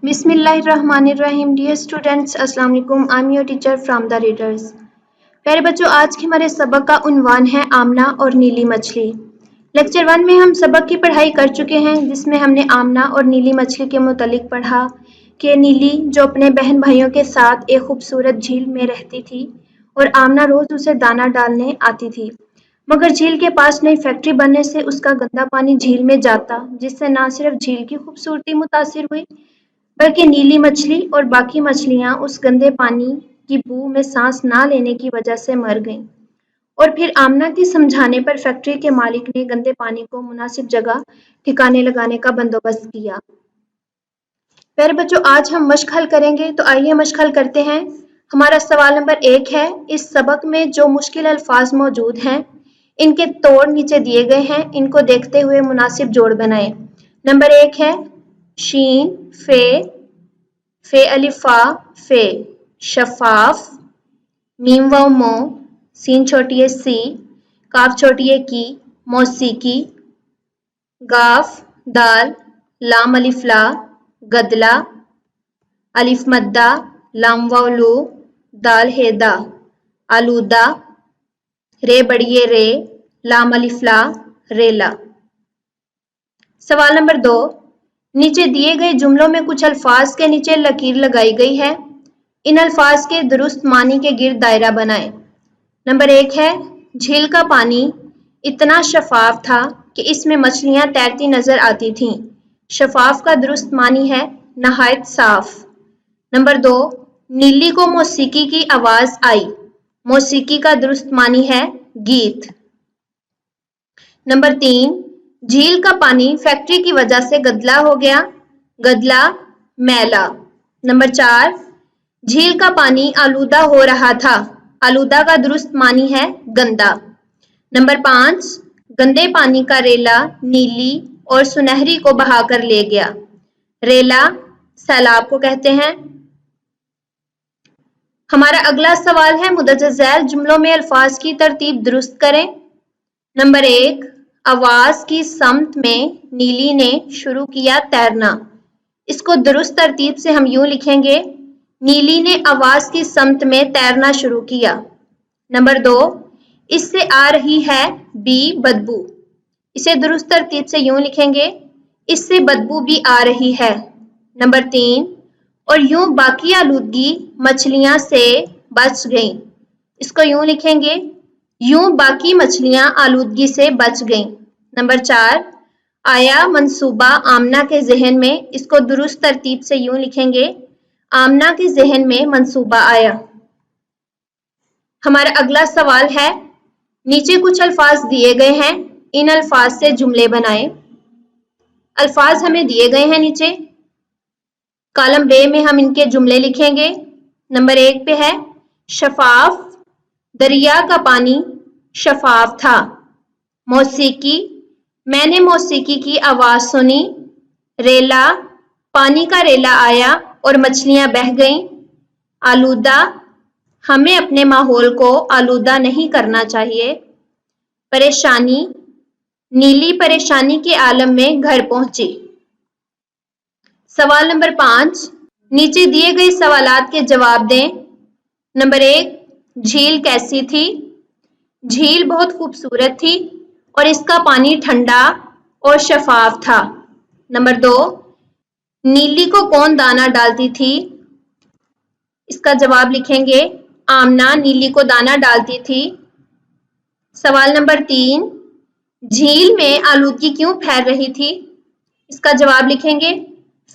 बिस्मिल्लाहिर्रहमानिर्रहीम। Dear students, अस्सलाम वालेकुम। I am your teacher from the readers. प्यारे बच्चों, आज के हमारे सबक का उन्वान है आमना और नीली मछली। लेक्चर 1 में हम सबक की पढ़ाई कर चुके हैं, जिसमें हमने आमना और नीली मछली के मुतालिक पढ़ा कि नीली जो अपने बहन भाइयों के साथ एक खूबसूरत झील में रहती थी और आमना रोज उसे दाना डालने आती थी, मगर झील के पास नई फैक्ट्री बनने से उसका गंदा पानी झील में जाता, जिससे न सिर्फ झील की खूबसूरती मुतासिर हुई बल्कि नीली मछली और बाकी मछलियां उस गंदे पानी की बू में सांस ना लेने की वजह से मर गईं। और फिर आमना के समझाने पर फैक्ट्री के मालिक ने गंदे पानी को मुनासिब जगह ठिकाने लगाने का बंदोबस्त किया। प्यारे बच्चों, आज हम मश्क हल करेंगे, तो आइए मश्क हल करते हैं। हमारा सवाल नंबर 1 है, इस सबक में जो मुश्किल अल्फाज मौजूद हैं इनके तोड़ नीचे दिए गए हैं, इनको देखते हुए मुनासिब जोड़ बनाएं। नंबर 1 है शीन फे अलिफा फे, शफाफ, मीम वाव मो, सीन छोटी है सी, काफ छोटी है की, मौसीकी, गाफ दाल, लाम अलिफ ला, गदला, अलिफ मद्दा, लाम वाव लू, दाल हेदा, आलूदा, रे बड़िए रे, लाम अलिफ ला, रेला। सवाल नंबर 2, नीचे दिए गए जुमलों में कुछ अल्फाज के नीचे लकीर लगाई गई है, इन अल्फाज के दुरुस्त मानी के गिर्द दायरा बनाएं। नंबर 1 है झील का पानी इतना शफाफ था कि इसमें मछलियां तैरती नजर आती थीं। शफाफ का दुरुस्त मानी है नहायत साफ। नंबर 2, नीली को मौसीकी की आवाज आई। मौसीकी का दुरुस्त मानी है गीत। नंबर 3, झील का पानी फैक्ट्री की वजह से गदला हो गया। गदला मैला। नंबर 4, झील का पानी आलूदा हो रहा था। आलूदा का दुरुस्त मानी है गंदा। नंबर 5, गंदे पानी का रेला नीली और सुनहरी को बहाकर ले गया। रेला सैलाब को कहते हैं। हमारा अगला सवाल है मुदज्जल जुमलों में अल्फाज की तरतीब दुरुस्त करें। नंबर 1, आवाज की समत में नीली ने शुरू किया तैरना। इसको दुरुस्त तरतीब से हम यूं लिखेंगे, नीली ने आवाज की समत में तैरना शुरू किया। नंबर 2, इससे आ रही है बी बदबू। इसे दुरुस्त तरतीब से यूं लिखेंगे, इससे बदबू भी आ रही है। नंबर 3, और यूं बाकी आलूदगी मछलियां से बच गईं। इसको यूं लिखेंगे, यूं बाकी मछलियां आलूदगी से बच गईं। नंबर 4, आया मंसूबा आमना के जहन में। इसको दुरुस्त तरतीब से यूं लिखेंगे, आमना के जहन में मंसूबा आया। हमारा अगला सवाल है, नीचे कुछ अल्फाज दिए गए हैं, इन अल्फाज से जुमले बनाएं। अल्फाज हमें दिए गए हैं नीचे, कॉलम बे में हम इनके जुमले लिखेंगे। नंबर 1 पे है शफाफ, दरिया का पानी शफाफ था। मौसीकी, मैंने मौसीकी की आवाज सुनी। रेला, पानी का रेला आया और मछलियां बह गईं। आलूदा, हमें अपने माहौल को आलूदा नहीं करना चाहिए। परेशानी, नीली परेशानी के आलम में घर पहुंची। सवाल नंबर 5, नीचे दिए गए सवालात के जवाब दें। नंबर 1, झील कैसी थी? झील बहुत खूबसूरत थी और इसका पानी ठंडा और शफाफ था। नंबर 2, नीली को कौन दाना डालती थी? इसका जवाब लिखेंगे, आमना नीली को दाना डालती थी। सवाल नंबर 3, झील में आलूदगी क्यों फैल रही थी? इसका जवाब लिखेंगे,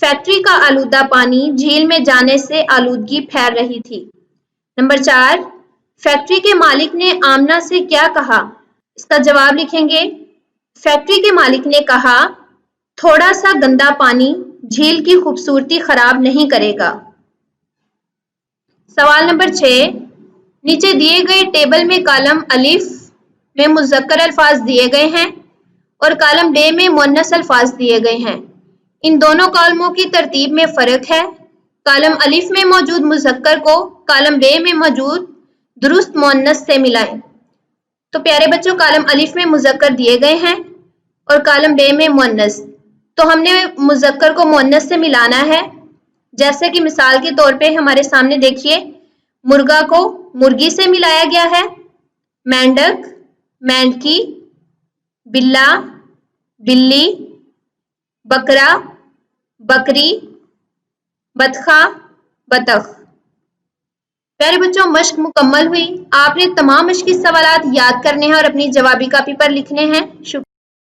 फैक्ट्री का आलूदा पानी झील में जाने से आलूदगी फैल रही थी। नंबर 4, फैक्ट्री के मालिक ने आमना से क्या कहा? इसका जवाब लिखेंगे, फैक्ट्री के मालिक ने कहा, थोड़ा सा गंदा पानी झील की खूबसूरती खराब नहीं करेगा। सवाल नंबर 6, नीचे दिए गए टेबल में कॉलम अलिफ में मुज़क्कर अल्फाज दिए गए हैं और कॉलम बे में मुअन्नस अल्फाज दिए गए हैं। इन दोनों कॉलमों की तरतीब में फर्क है। कॉलम अलिफ में मौजूद मुज़क्कर को कॉलम बे में मौजूद दुरुस्त मुअन्नस से मिलाएं। तो प्यारे बच्चों, कॉलम अलिफ में मुज़क्कर दिए गए हैं और कॉलम बे में मुअन्नस, तो हमने मुज़क्कर को मुअन्नस से मिलाना है। جیسے کہ مثال کے طور پہ ہمارے سامنے دیکھیے مرغا کو مرغی سے ملایا گیا ہے، مینڈک مینڈکی، بلا بلی، بکرا بکری، بطخہ بطخ۔ پیارے بچوں مشق مکمل ہوئی۔ آپ نے تمام مشقی سوالات یاد کرنے ہیں اور اپنی جوابی کاپی پر لکھنے ہیں۔ شکریہ۔